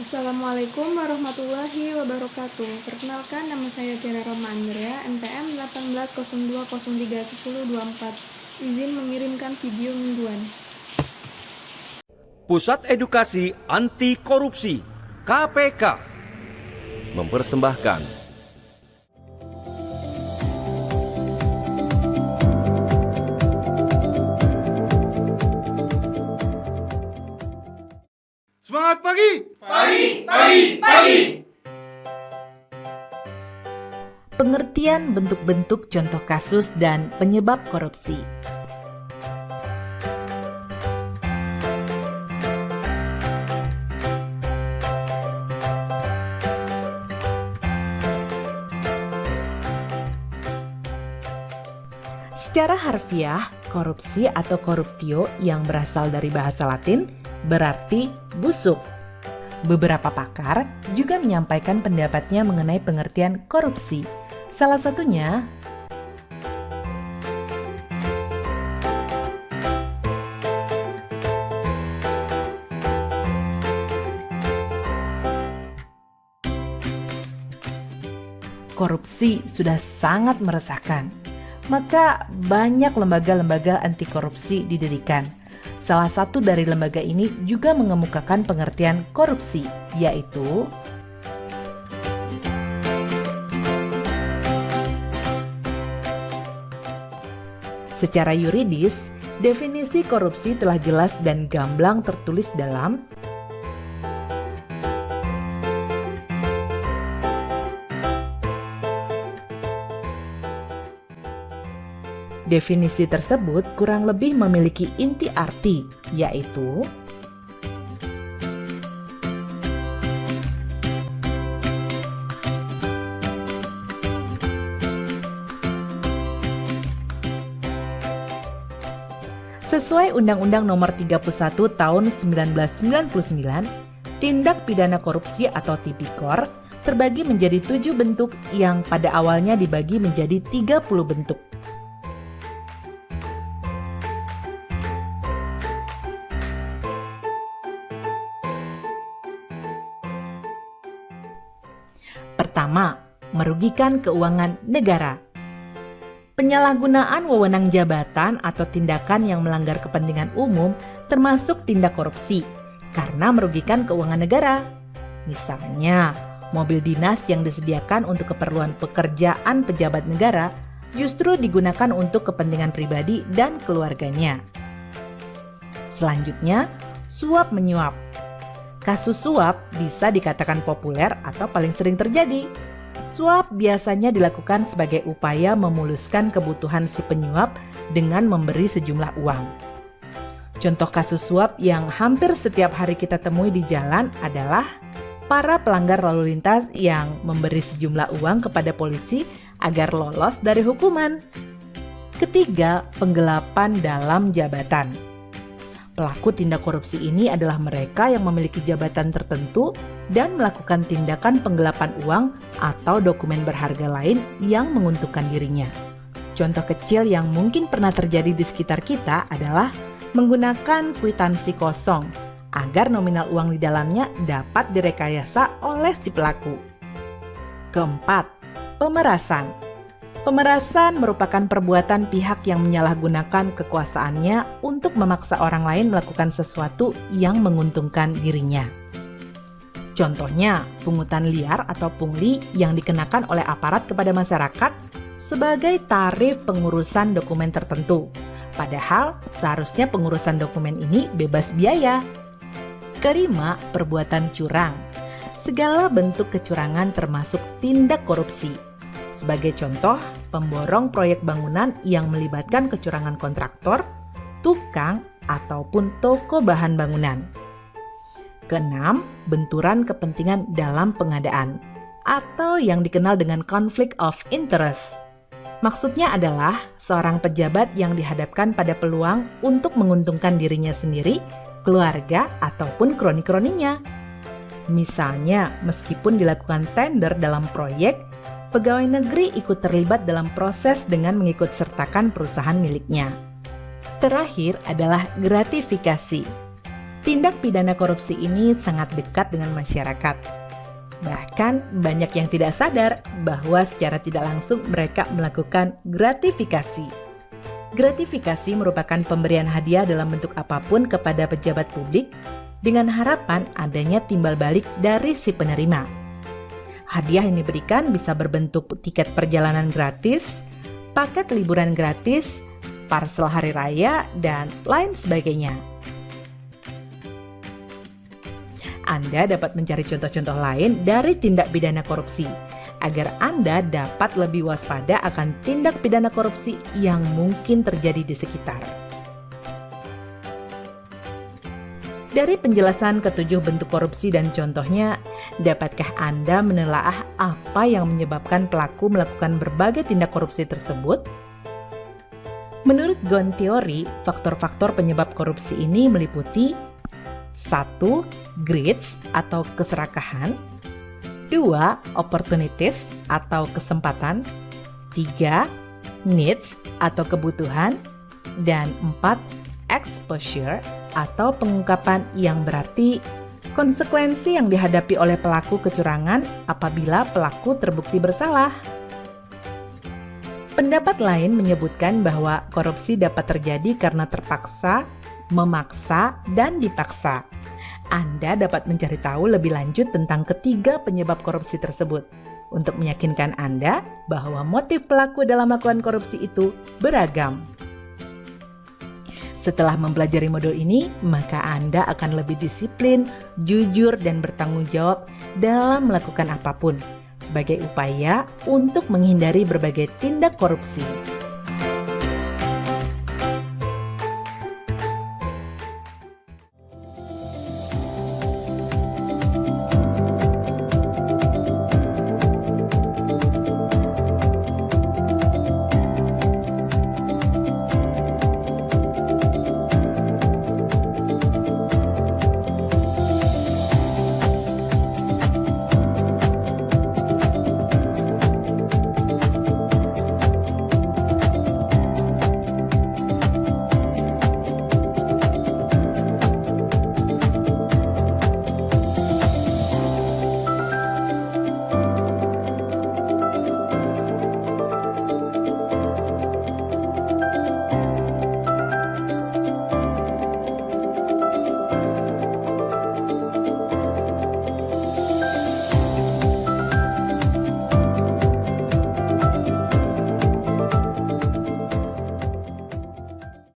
Assalamualaikum warahmatullahi wabarakatuh. Perkenalkan, nama saya Tiara Roma Andrea, NPM 1802031024. Izin mengirimkan video mingguan. Pusat Edukasi Anti Korupsi KPK mempersembahkan Semangat pagi! Pengertian bentuk-bentuk contoh kasus dan penyebab korupsi. Secara harfiah, korupsi atau corruptio yang berasal dari bahasa Latin berarti busuk. Beberapa pakar juga menyampaikan pendapatnya mengenai pengertian korupsi. Salah satunya, korupsi sudah sangat meresahkan. Maka banyak lembaga-lembaga anti korupsi didirikan. Salah satu dari lembaga ini juga mengemukakan pengertian korupsi, yaitu secara yuridis, definisi korupsi telah jelas dan gamblang tertulis dalam definisi tersebut kurang lebih memiliki inti arti, yaitu sesuai Undang-Undang Nomor 31 Tahun 1999, tindak pidana korupsi atau tipikor terbagi menjadi 7 bentuk yang pada awalnya dibagi menjadi 30 bentuk. Pertama, merugikan keuangan negara. Penyalahgunaan wewenang jabatan atau tindakan yang melanggar kepentingan umum termasuk tindak korupsi karena merugikan keuangan negara. Misalnya, mobil dinas yang disediakan untuk keperluan pekerjaan pejabat negara justru digunakan untuk kepentingan pribadi dan keluarganya. Selanjutnya, suap menyuap. Kasus suap bisa dikatakan populer atau paling sering terjadi. Suap biasanya dilakukan sebagai upaya memuluskan kebutuhan si penyuap dengan memberi sejumlah uang. Contoh kasus suap yang hampir setiap hari kita temui di jalan adalah para pelanggar lalu lintas yang memberi sejumlah uang kepada polisi agar lolos dari hukuman. Ketiga, penggelapan dalam jabatan. Pelaku tindak korupsi ini adalah mereka yang memiliki jabatan tertentu dan melakukan tindakan penggelapan uang atau dokumen berharga lain yang menguntungkan dirinya. Contoh kecil yang mungkin pernah terjadi di sekitar kita adalah menggunakan kwitansi kosong agar nominal uang di dalamnya dapat direkayasa oleh si pelaku. Keempat, pemerasan. Pemerasan merupakan perbuatan pihak yang menyalahgunakan kekuasaannya untuk memaksa orang lain melakukan sesuatu yang menguntungkan dirinya. Contohnya, pungutan liar atau pungli yang dikenakan oleh aparat kepada masyarakat sebagai tarif pengurusan dokumen tertentu. Padahal, seharusnya pengurusan dokumen ini bebas biaya. Kelima, perbuatan curang. Segala bentuk kecurangan termasuk tindak korupsi. Sebagai contoh, pemborong proyek bangunan yang melibatkan kecurangan kontraktor, tukang, ataupun toko bahan bangunan. Keenam, benturan kepentingan dalam pengadaan, atau yang dikenal dengan conflict of interest. Maksudnya adalah seorang pejabat yang dihadapkan pada peluang untuk menguntungkan dirinya sendiri, keluarga, ataupun kroni-kroninya. Misalnya, meskipun dilakukan tender dalam proyek, pegawai negeri ikut terlibat dalam proses dengan mengikut sertakan perusahaan miliknya. Terakhir adalah gratifikasi. Tindak pidana korupsi ini sangat dekat dengan masyarakat. Bahkan banyak yang tidak sadar bahwa secara tidak langsung mereka melakukan gratifikasi. Gratifikasi merupakan pemberian hadiah dalam bentuk apapun kepada pejabat publik dengan harapan adanya timbal balik dari si penerima. Hadiah yang diberikan bisa berbentuk tiket perjalanan gratis, paket liburan gratis, parsel hari raya, dan lain sebagainya. Anda dapat mencari contoh-contoh lain dari tindak pidana korupsi, agar Anda dapat lebih waspada akan tindak pidana korupsi yang mungkin terjadi di sekitar. Dari penjelasan ketujuh bentuk korupsi dan contohnya, dapatkah Anda menelaah apa yang menyebabkan pelaku melakukan berbagai tindak korupsi tersebut? Menurut Ghosn Theory, faktor-faktor penyebab korupsi ini meliputi 1. Greed atau keserakahan, 2. Opportunities atau kesempatan, 3. Needs atau kebutuhan, dan 4. Exposure atau pengungkapan, yang berarti konsekuensi yang dihadapi oleh pelaku kecurangan apabila pelaku terbukti bersalah. Pendapat lain menyebutkan bahwa korupsi dapat terjadi karena terpaksa, memaksa, dan dipaksa. Anda dapat mencari tahu lebih lanjut tentang ketiga penyebab korupsi tersebut untuk meyakinkan Anda bahwa motif pelaku dalam melakukan korupsi itu beragam. Setelah mempelajari modul ini, maka Anda akan lebih disiplin, jujur, dan bertanggung jawab dalam melakukan apapun sebagai upaya untuk menghindari berbagai tindak korupsi.